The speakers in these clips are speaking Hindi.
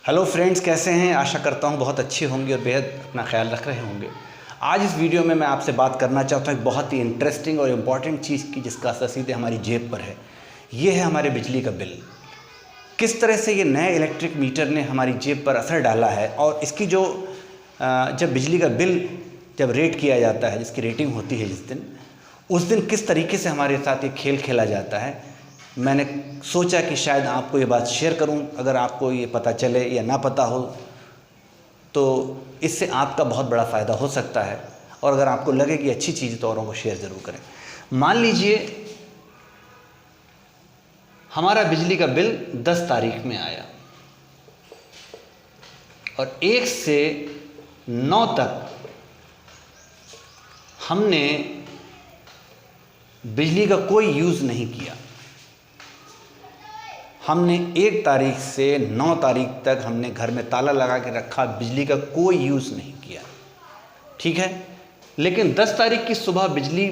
हेलो फ्रेंड्स, कैसे हैं? आशा करता हूं बहुत अच्छे होंगे और बेहद अपना ख्याल रख रहे होंगे। आज इस वीडियो में मैं आपसे बात करना चाहता हूं एक बहुत ही इंटरेस्टिंग और इम्पॉर्टेंट चीज़ की, जिसका असर सीधे हमारी जेब पर है। ये है हमारे बिजली का बिल। किस तरह से ये नए इलेक्ट्रिक मीटर ने हमारी जेब पर असर डाला है, और इसकी जो जब बिजली का बिल जब रेट किया जाता है, जिसकी रेटिंग होती है जिस दिन, उस दिन किस तरीके से हमारे साथ ये खेल खेला जाता है। मैंने सोचा कि शायद आपको ये बात शेयर करूं। अगर आपको ये पता चले या ना पता हो तो इससे आपका बहुत बड़ा फ़ायदा हो सकता है, और अगर आपको लगे कि अच्छी चीज़ तो औरों को शेयर ज़रूर करें। मान लीजिए हमारा बिजली का बिल 10 तारीख में आया और 1 से 9 तक हमने बिजली का कोई यूज़ नहीं किया। हमने 1 तारीख से 9 तारीख तक हमने घर में ताला लगा के रखा, बिजली का कोई यूज़ नहीं किया, ठीक है। लेकिन 10 तारीख की सुबह बिजली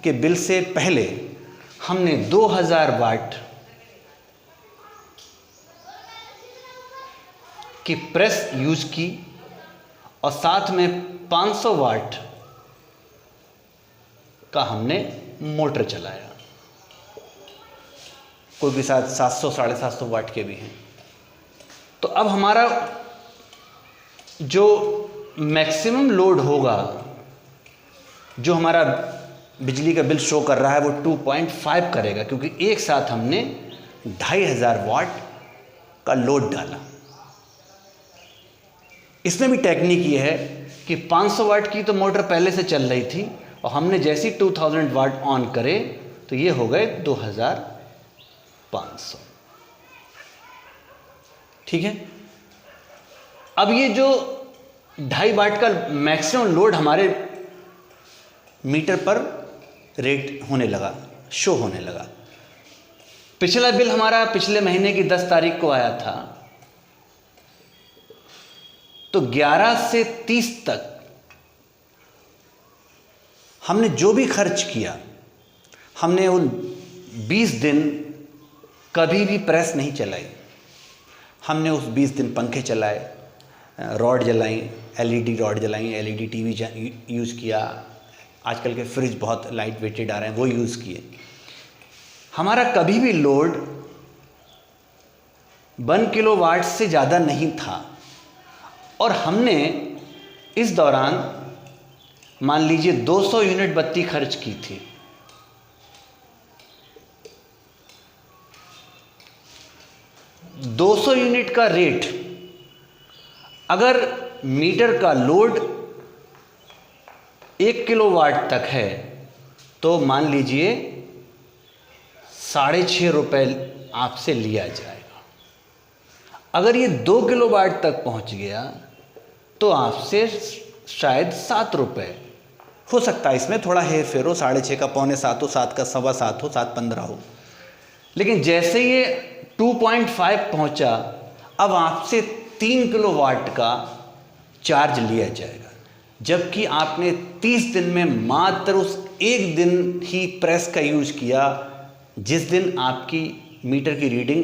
के बिल से पहले हमने 2000 वाट की प्रेस यूज़ की और साथ में 500 वाट का हमने मोटर चलाया। कोई भी साथ 700 750 वाट के भी हैं। तो अब हमारा जो मैक्सिमम लोड होगा, जो हमारा बिजली का बिल शो कर रहा है, वो 2.5 करेगा, क्योंकि एक साथ हमने 2500 वाट का लोड डाला। इसमें भी टेक्निक ये है कि 500 वाट की तो मोटर पहले से चल रही थी, और हमने जैसे ही 2000 वाट ऑन करे तो ये हो गए 2500, ठीक है। अब ये जो 2.5 वाट का मैक्सिमम लोड हमारे मीटर पर रेट होने लगा, शो होने लगा। पिछला बिल हमारा पिछले महीने की 10 तारीख को आया था, तो 11 से 30 तक हमने जो भी खर्च किया, हमने उन 20 दिन कभी भी प्रेस नहीं चलाई। हमने उस 20 दिन पंखे चलाए, रॉड जलाई, एलईडी रॉड जलाई, एलईडी टीवी यूज़ किया। आजकल के फ्रिज बहुत लाइट वेटेड आ रहे हैं, वो यूज़ किए। हमारा कभी भी लोड 1 किलोवाट से ज़्यादा नहीं था, और हमने इस दौरान मान लीजिए 200 यूनिट बत्ती खर्च की थी। दो 200 यूनिट का रेट, अगर मीटर का लोड 1 किलोवाट तक है तो मान लीजिए 6.5 रुपये आपसे लिया जाएगा। अगर ये 2 किलोवाट तक पहुंच गया तो आपसे शायद 7 रुपये हो सकता है। इसमें थोड़ा हेर फेर हो, 6.5 का 6.25 हो, 7 का 7.25 हो, 7.15 हो। लेकिन जैसे ये 2.5 पहुंचा, अब आपसे 3 किलोवाट का चार्ज लिया जाएगा, जबकि आपने 30 दिन में मात्र उस एक दिन ही प्रेस का यूज किया, जिस दिन आपकी मीटर की रीडिंग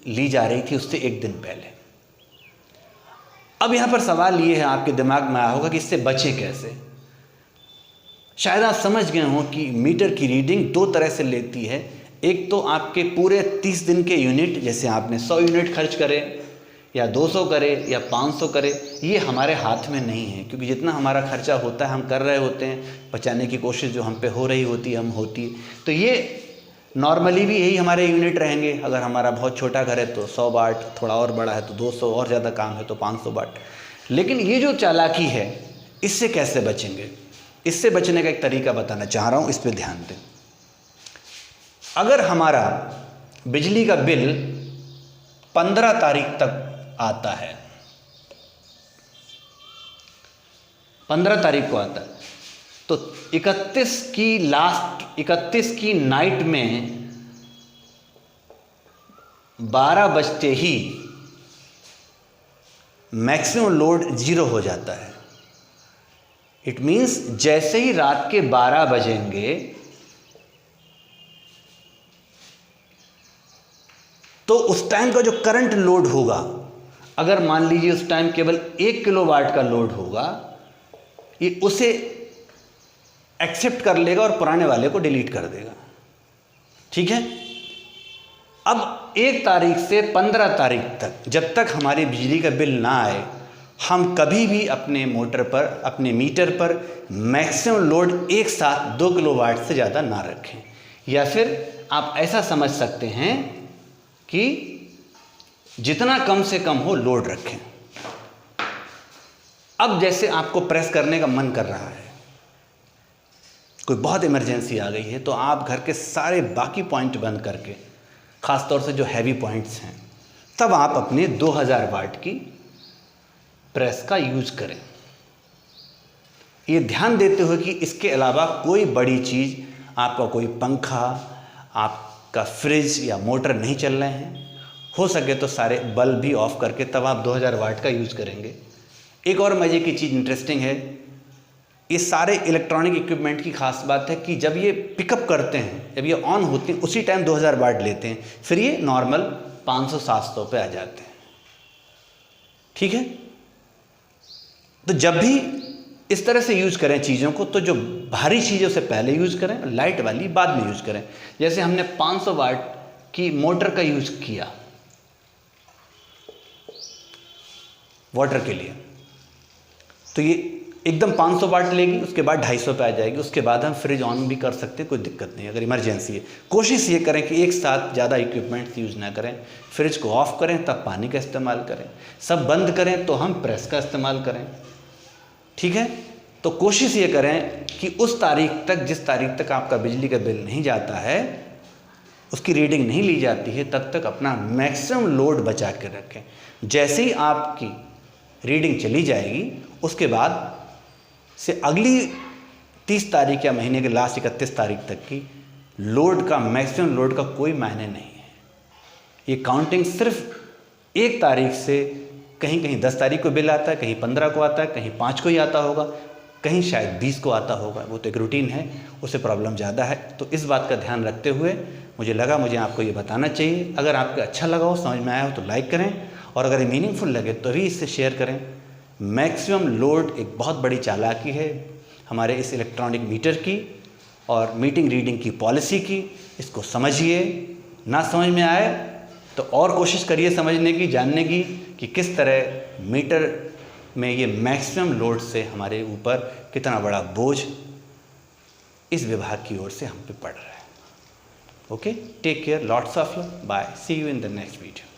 ली जा रही थी उससे एक दिन पहले। अब यहाँ पर सवाल ये है, आपके दिमाग में आया होगा कि इससे बचें कैसे। शायद आप समझ गए हों कि मीटर की रीडिंग 2 तरह से लेती है। एक तो आपके पूरे 30 दिन के यूनिट, जैसे आपने 100 यूनिट खर्च करे या 200 करे या 500 करे, ये हमारे हाथ में नहीं है, क्योंकि जितना हमारा खर्चा होता है हम कर रहे होते हैं, बचाने की कोशिश जो हम पे हो रही होती है, हम होती है। तो ये नॉर्मली भी यही हमारे यूनिट रहेंगे। अगर हमारा बहुत छोटा घर है तो 100 वाट, थोड़ा और बड़ा है तो 200, और ज़्यादा काम है तो 500 वाट। लेकिन ये जो चालाकी है, इससे कैसे बचेंगे? इससे बचने का एक तरीका बताना चाह रहा हूँ, इस पर ध्यान दें। अगर हमारा बिजली का बिल 15 तारीख तक आता है, 15 तारीख को आता है, तो 31 की नाइट में 12 बजते ही मैक्सिमम लोड 0 हो जाता है। इट मीन्स जैसे ही रात के 12 बजेंगे तो उस टाइम का जो करंट लोड होगा अगर मान लीजिए उस टाइम केवल 1 किलोवाट का लोड होगा, ये उसे एक्सेप्ट कर लेगा और पुराने वाले को डिलीट कर देगा। ठीक है। अब 1 तारीख से 15 तारीख तक जब तक हमारी बिजली का बिल ना आए, हम कभी भी अपने मोटर पर, अपने मीटर पर मैक्सिमम लोड एक साथ 2 किलोवाट से ज़्यादा ना रखें। या फिर आप ऐसा समझ सकते हैं कि जितना कम से कम हो लोड रखें। अब जैसे आपको प्रेस करने का मन कर रहा है, कोई बहुत इमरजेंसी आ गई है, तो आप घर के सारे बाकी पॉइंट बंद करके, ख़ासतौर से जो हैवी पॉइंट्स हैं, तब आप अपने 2000 वाट की प्रेस का यूज करें। ये ध्यान देते हुए कि इसके अलावा कोई बड़ी चीज़, आपका कोई पंखा, आपका फ्रिज या मोटर नहीं चल रहे हैं, हो सके तो सारे बल्ब भी ऑफ करके तब आप 2000 वाट का यूज़ करेंगे। एक और मज़े की चीज़ इंटरेस्टिंग है, ये सारे इलेक्ट्रॉनिक इक्विपमेंट की खास बात है कि जब ये पिकअप करते हैं, जब ये ऑन होते हैं, उसी टाइम 2000 वाट लेते हैं, फिर ये नॉर्मल 500-700 पे आ जाते हैं। ठीक है। तो जब भी इस तरह से यूज़ करें चीज़ों को, तो जो भारी चीज़ों से पहले यूज़ करें, लाइट वाली बाद में यूज़ करें। जैसे हमने 500 वाट की मोटर का यूज़ किया वाटर के लिए, तो ये एकदम 500 वाट लेगी, उसके बाद 250 पे आ जाएगी, उसके बाद हम फ्रिज ऑन भी कर सकते हैं, कोई दिक्कत नहीं अगर इमरजेंसी है। कोशिश ये करें कि एक साथ ज़्यादा इक्विपमेंट्स यूज़ ना करें। फ्रिज को ऑफ़ करें तब पानी का इस्तेमाल करें, सब बंद करें तो हम प्रेस का इस्तेमाल करें। ठीक है। तो कोशिश ये करें कि उस तारीख तक, जिस तारीख तक आपका बिजली का बिल नहीं जाता है, उसकी रीडिंग नहीं ली जाती है, तब तक अपना मैक्सिमम लोड बचा के रखें। जैसे ही आपकी रीडिंग चली जाएगी, उसके बाद से अगली 30 तारीख या महीने के लास्ट 31 तारीख तक की लोड का, मैक्सिमम लोड का कोई मायने नहीं है। ये काउंटिंग सिर्फ 1 तारीख से, कहीं कहीं 10 तारीख को बिल आता है, कहीं 15 को आता है, कहीं 5 को ही आता होगा, कहीं शायद 20 को आता होगा। वो तो एक रूटीन है, उससे प्रॉब्लम ज़्यादा है। तो इस बात का ध्यान रखते हुए मुझे आपको ये बताना चाहिए। अगर आपको अच्छा लगा हो, समझ में आया हो, तो लाइक करें, और अगर ये मीनिंगफुल लगे तो भी इससे शेयर करें। मैक्सिमम लोड एक बहुत बड़ी चालाकी है हमारे इस इलेक्ट्रॉनिक मीटर की और मीटिंग रीडिंग की पॉलिसी की। इसको समझिए, ना समझ में आए तो और कोशिश करिए समझने की, जानने की कि किस तरह मीटर में ये मैक्सिमम लोड से हमारे ऊपर कितना बड़ा बोझ इस विभाग की ओर से हम पे पड़ रहा है। Okay, take care, lots of love, bye, see you in the next video.